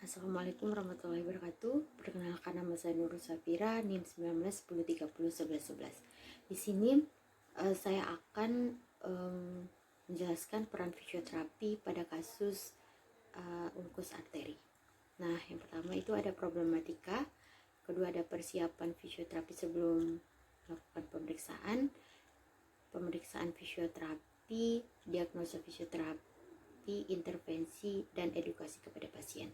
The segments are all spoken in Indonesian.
Assalamualaikum warahmatullahi wabarakatuh. Perkenalkan, nama saya Nurul Safira, NIM 19 10 30 11 11. Di sini saya akan menjelaskan peran fisioterapi pada kasus ulkus arteri. Nah, yang pertama itu ada problematika, kedua ada persiapan fisioterapi sebelum melakukan pemeriksaan fisioterapi, diagnosa fisioterapi, intervensi, dan edukasi kepada pasien.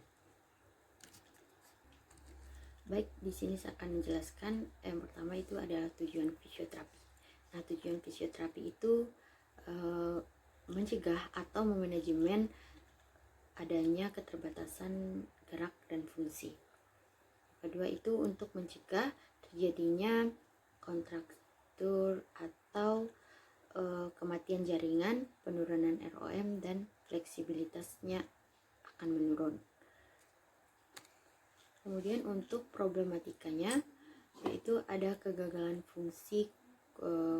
Baik, di sini saya akan menjelaskan yang pertama itu adalah tujuan fisioterapi. Nah, tujuan fisioterapi itu mencegah atau memanajemen adanya keterbatasan gerak dan fungsi. Kedua itu untuk mencegah terjadinya kontraktur atau kematian jaringan, penurunan ROM, dan fleksibilitasnya akan menurun. Kemudian untuk problematikanya yaitu ada kegagalan fungsi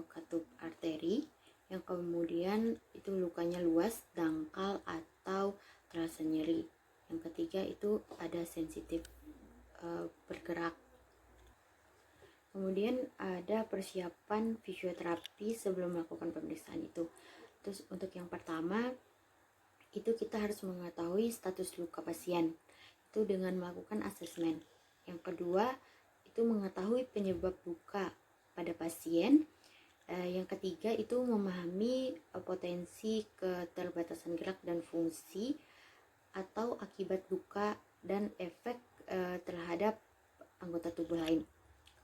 katup arteri yang kemudian itu lukanya luas, dangkal, atau terasa nyeri. Yang ketiga itu ada sensitif bergerak. Kemudian ada persiapan fisioterapi sebelum melakukan pemeriksaan itu. Terus untuk yang pertama itu kita harus mengetahui status luka pasien itu dengan melakukan asesmen. Yang kedua itu mengetahui penyebab luka pada pasien. Yang ketiga itu memahami potensi keterbatasan gerak dan fungsi atau akibat luka dan efek terhadap anggota tubuh lain.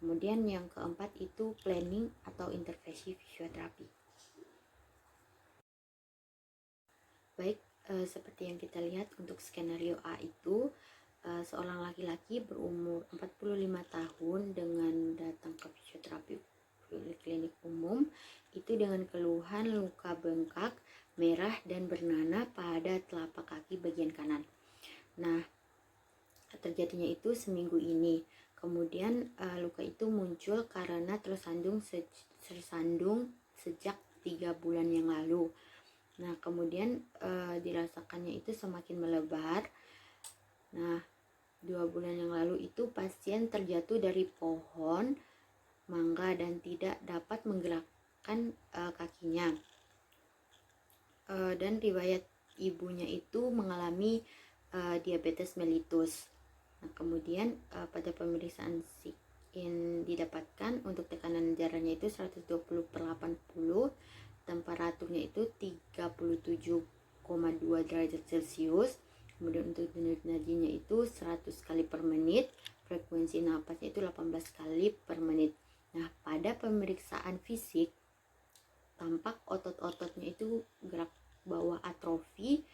Kemudian yang keempat itu planning atau intervensi fisioterapi. Baik, seperti yang kita lihat untuk skenario A itu seorang laki-laki berumur 45 tahun dengan datang ke fisioterapi klinik umum itu dengan keluhan luka bengkak, merah, dan bernanah pada telapak kaki bagian kanan. Nah, terjadinya itu seminggu ini. Kemudian luka itu muncul karena tersandung sejak 3 bulan yang lalu. Nah, kemudian dirasakannya itu semakin melebar. Nah, 2 bulan yang lalu itu pasien terjatuh dari pohon mangga dan tidak dapat menggerakkan kakinya. Dan riwayat ibunya itu mengalami diabetes mellitus. Nah, kemudian pada pemeriksaan didapatkan untuk tekanan darahnya itu 120/80, temperaturnya itu 37,2 derajat Celcius. Kemudian untuk denyut nadinya itu 100 kali per menit, frekuensi napasnya itu 18 kali per menit. Nah, pada pemeriksaan fisik tampak otot-ototnya itu gerak bawah atrofi.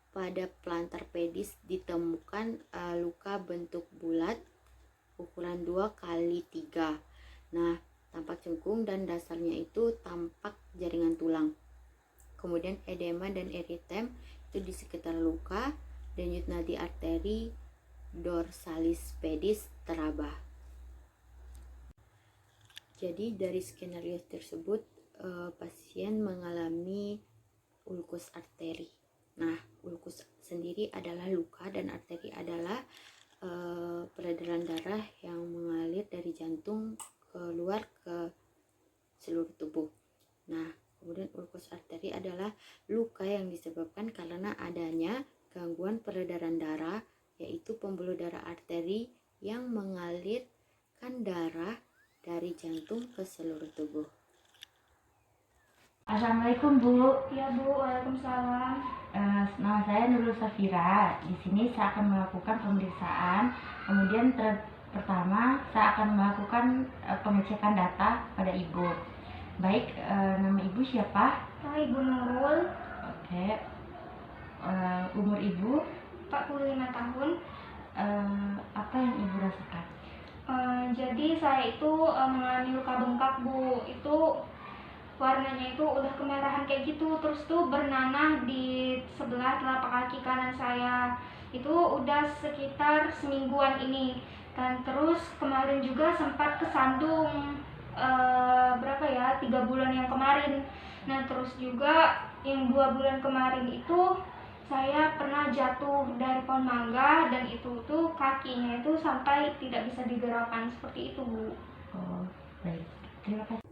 Pada plantar pedis ditemukan luka bentuk bulat ukuran 2x3. Nah, tampak cengkung dan dasarnya itu tampak jaringan tulang. Kemudian edema dan eritem itu di sekitar luka. Denyut nadi arteri dorsalis pedis terabah. Jadi dari skenario tersebut pasien mengalami ulkus arteri. Nah, ulkus sendiri adalah luka dan arteri adalah peredaran darah yang mengalir dari jantung keluar ke seluruh tubuh. Nah, kemudian ulkus arteri adalah luka yang disebabkan karena adanya gangguan peredaran darah, yaitu pembuluh darah arteri yang mengalirkan darah dari jantung ke seluruh tubuh. Assalamualaikum, Bu. Ya, Bu. Waalaikumsalam. Nama saya Nurul Safira. Di sini saya akan melakukan pemeriksaan. Kemudian pertama saya akan melakukan pengecekan data pada Ibu. Baik, nama Ibu siapa? Ibu Nurul. Oke. Umur Ibu? 45 tahun. Apa yang Ibu rasakan? Jadi saya itu mengalami luka bengkak, Bu. Itu warnanya itu udah kemerahan kayak gitu, terus tuh bernanah di sebelah telapak kaki kanan saya. Itu udah sekitar semingguan ini. Dan terus kemarin juga sempat kesandung 3 bulan yang kemarin. Nah, terus juga yang 2 bulan kemarin itu saya pernah jatuh dari pohon mangga dan itu tuh kakinya itu sampai tidak bisa digerakkan seperti itu, Bu. Oh, baik. Terima kasih.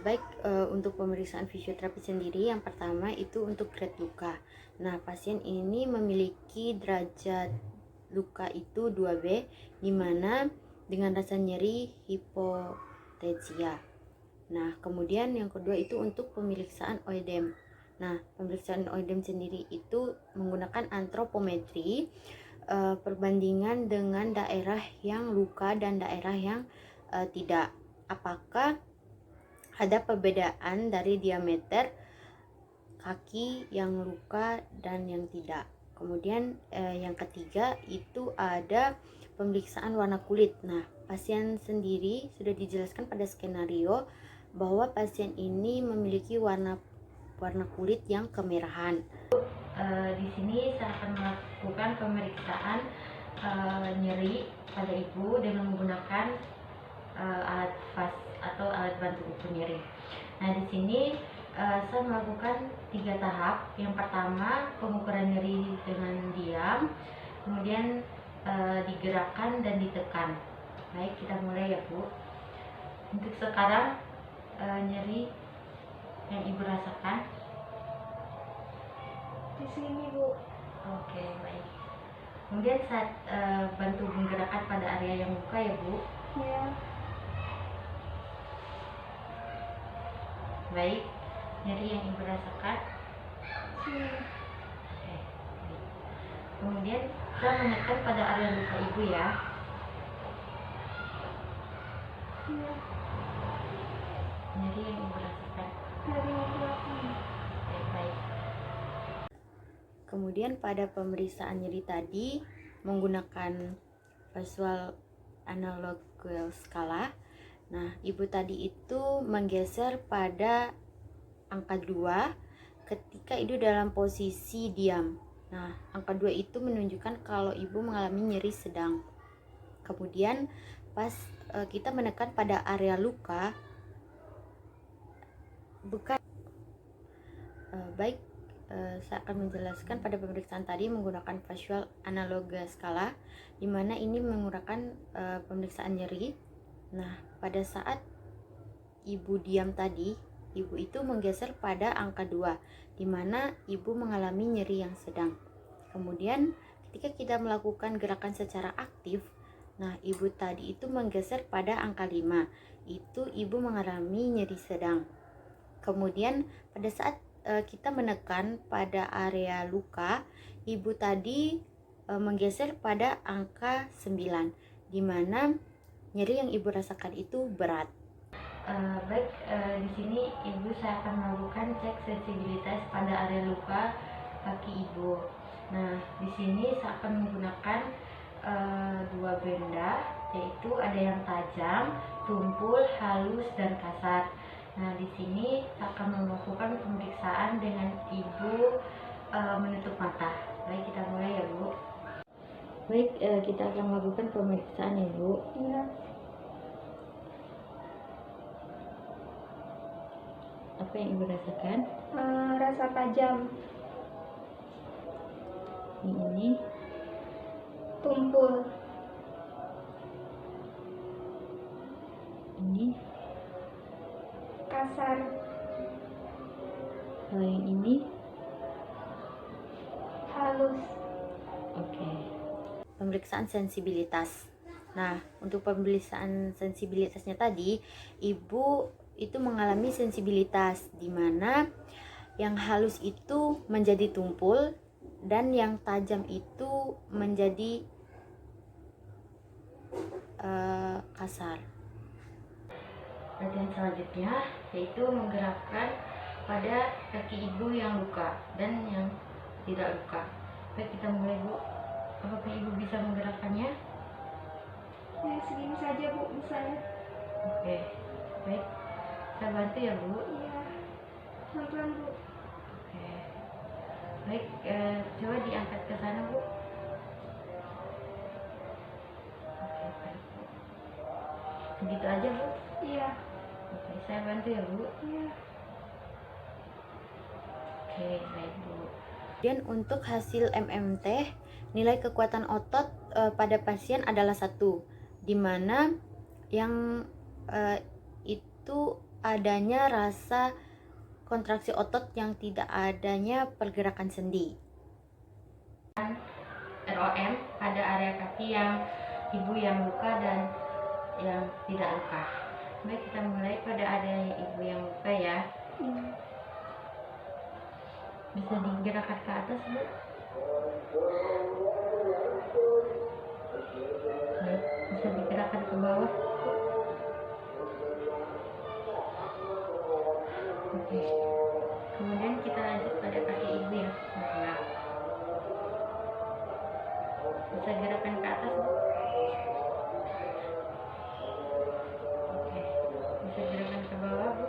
Baik, untuk pemeriksaan fisioterapi sendiri yang pertama itu untuk grade luka. Nah, pasien ini memiliki derajat luka itu 2B, di mana dengan rasa nyeri hipotensia. Nah, kemudian yang kedua itu untuk pemeriksaan oedem. Nah, pemeriksaan oedem sendiri itu menggunakan antropometri, perbandingan dengan daerah yang luka dan daerah yang tidak. Apakah ada perbedaan dari diameter kaki yang luka dan yang tidak. Kemudian yang ketiga itu ada pemeriksaan warna kulit. Nah, pasien sendiri sudah dijelaskan pada skenario bahwa pasien ini memiliki warna kulit yang kemerahan. Di sini saya akan melakukan pemeriksaan nyeri pada ibu dengan menggunakan alat vas atau alat bantu ukur nyeri. Nah, di sini saya melakukan 3 tahap. Yang pertama, pengukuran nyeri dengan diam, kemudian digerakkan dan ditekan. Baik, kita mulai ya, Bu. Untuk sekarang nyeri yang ibu rasakan Di sini, Bu. oke, baik. Kemudian saat bantu menggerakkan pada area yang luka ya, Bu. Ya. Baik, nyeri yang ibu rasakan. Sini. Oke, baik. Kemudian saya menekan pada area luka ibu ya. Ya. Nyeri yang ibu rasakan. Dari belakang. Oke, baik. Kemudian pada pemeriksaan nyeri tadi menggunakan visual analog skala. Nah, ibu tadi itu menggeser pada angka 2 ketika ibu dalam posisi diam. Nah, angka 2 itu menunjukkan kalau ibu mengalami nyeri sedang. Kemudian pas kita menekan pada area luka, bukan baik, saya akan menjelaskan pada pemeriksaan tadi menggunakan visual analog skala, di mana ini menggunakan pemeriksaan nyeri. Nah, pada saat ibu diam tadi, ibu itu menggeser pada angka 2, di mana ibu mengalami nyeri yang sedang. Kemudian ketika kita melakukan gerakan secara aktif, nah ibu tadi itu menggeser pada angka 5, itu ibu mengalami nyeri sedang. Kemudian pada saat kita menekan pada area luka, ibu tadi menggeser pada angka 9, di mana nyeri yang ibu rasakan itu berat. Baik, di sini ibu saya akan melakukan cek sensibilitas pada area luka kaki ibu. Nah, di sini saya akan menggunakan 2 benda, yaitu ada yang tajam, tumpul, halus, dan kasar. Nah, di sini saya akan melakukan pemeriksaan dengan ibu menutup mata. Baik, kita mulai ya, Bu. Baik, kita akan melakukan pemeriksaan ya, Bu. Iya. Apa yang ibu rasakan? Rasa tajam, Ini tumpul, ini kasar, kalau yang ini. halus. Oke. Pemeriksaan sensibilitas. Nah, untuk pemeriksaan sensibilitasnya tadi, ibu itu mengalami sensibilitas di mana yang halus itu menjadi tumpul dan yang tajam itu menjadi kasar. Latihan selanjutnya yaitu menggerakkan pada kaki ibu yang luka dan yang tidak luka. Baik, kita mulai, Bu. Apakah ibu bisa menggerakkannya? Ya, segini saja, Bu, misalnya. Oke, baik. Saya bantu ya, Bu. Iya. Pelan-pelan, Bu. Oke. Baik, coba diangkat ke sana, Bu. Oke, baik, Bu. Begitu aja, Bu. Iya. Oke, saya bantu ya, Bu. Iya. Oke, baik, Bu. Dan untuk hasil MMT, nilai kekuatan otot pada pasien adalah 1, di mana yang itu adanya rasa kontraksi otot yang tidak adanya pergerakan sendi. ROM pada area kaki yang ibu yang luka dan yang tidak luka. Baik, kita mulai pada area ibu yang luka ya. Bisa digerakkan ke atas, Bu. Baik, bisa digerakkan ke bawah. Oke. Kemudian kita lanjut pada kaki ibu ya. Bergerak. Bisa gerakan ke atas, Bu. Oke. Bisa gerakan ke bawah, Bu.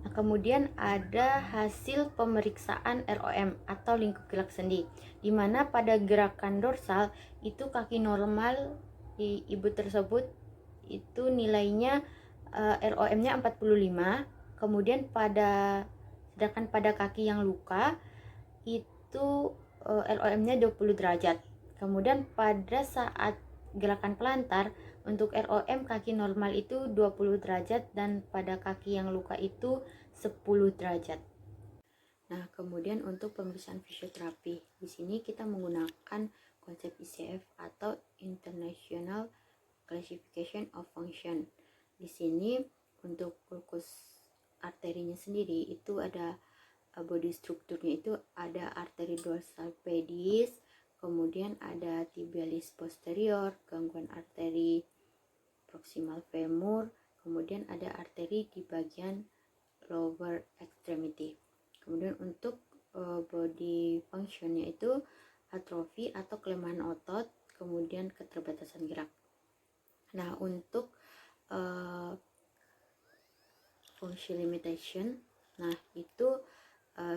Nah, kemudian ada hasil pemeriksaan ROM atau lingkup gerak sendi, di mana pada gerakan dorsal itu kaki normal di ibu tersebut itu nilainya ROM-nya 45, kemudian sedangkan pada kaki yang luka itu ROM-nya 20 derajat. Kemudian pada saat gerakan pelantar untuk ROM kaki normal itu 20 derajat dan pada kaki yang luka itu 10 derajat. Nah, kemudian untuk pemeriksaan fisioterapi, di sini kita menggunakan konsep ICF atau International Classification of Function. Di sini untuk kulkus arterinya sendiri itu ada body strukturnya itu ada arteri dorsal pedis, kemudian ada tibialis posterior, gangguan arteri proximal femur, kemudian ada arteri di bagian lower extremity. Kemudian untuk body functionnya itu atrofi atau kelemahan otot, kemudian keterbatasan gerak. Nah, untuk function limitation, nah itu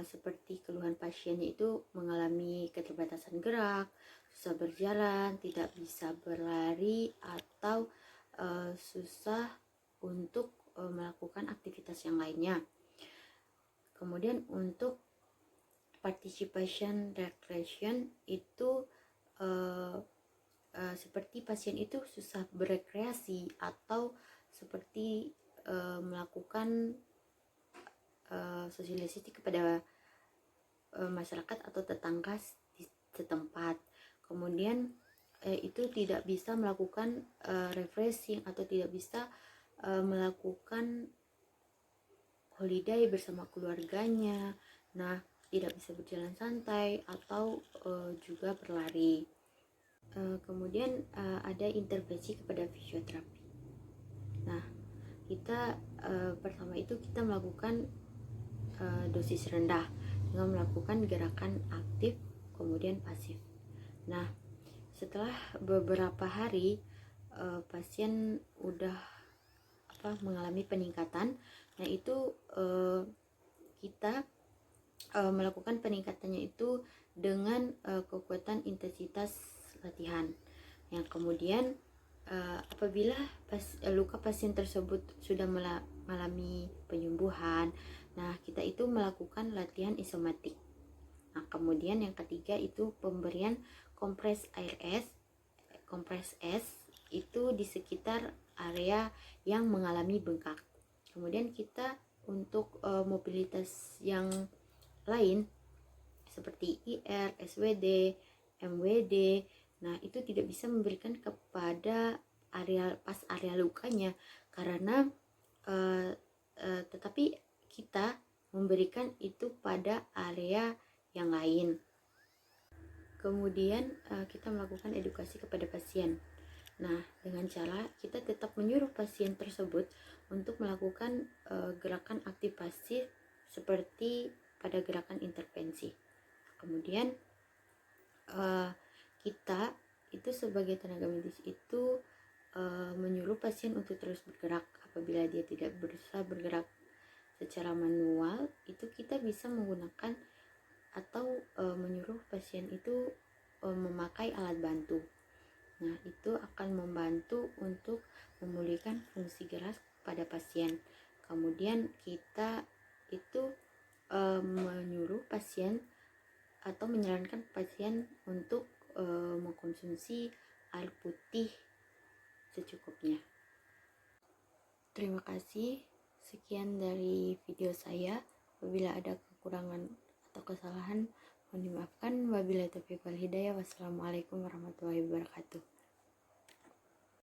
seperti keluhan pasiennya itu mengalami keterbatasan gerak, susah berjalan, tidak bisa berlari, atau susah untuk melakukan aktivitas yang lainnya. Kemudian untuk participation recreation itu seperti pasien itu susah berekreasi atau seperti melakukan sosialisasi kepada masyarakat atau tetangga di setempat. Kemudian itu tidak bisa melakukan refreshing atau tidak bisa melakukan holiday bersama keluarganya. Nah, tidak bisa berjalan santai atau juga berlari. Kemudian ada intervensi kepada fisioterapi. Nah, kita pertama itu kita melakukan dosis rendah dengan melakukan gerakan aktif kemudian pasif. Nah, setelah beberapa hari pasien udah mengalami peningkatan, nah itu kita melakukan peningkatannya itu dengan kekuatan intensitas latihan. Yang kemudian apabila luka pasien tersebut sudah mengalami penyembuhan, nah kita itu melakukan latihan isomatik. Nah, kemudian yang ketiga itu pemberian kompres es itu di sekitar area yang mengalami bengkak. Kemudian kita untuk mobilitas yang lain seperti IR, SWD, MWD, nah itu tidak bisa memberikan kepada area lukanya karena tetapi kita memberikan itu pada area yang lain. Kemudian kita melakukan edukasi kepada pasien. Nah, dengan cara kita tetap menyuruh pasien tersebut untuk melakukan gerakan aktivasi seperti pada gerakan intervensi. Kemudian kita itu sebagai tenaga medis itu menyuruh pasien untuk terus bergerak. Apabila dia tidak berusaha bergerak secara manual, itu kita bisa menggunakan atau menyuruh pasien itu memakai alat bantu. Nah, itu akan membantu untuk memulihkan fungsi gerak pada pasien. kemudian kita itu menyuruh pasien atau menyarankan pasien untuk mengkonsumsi air putih secukupnya. Terima kasih. Sekian dari video saya. Apabila ada kekurangan atau kesalahan, mohon dimaafkan. Wabillahi taufiq wal hidayah. Wassalamualaikum warahmatullahi wabarakatuh.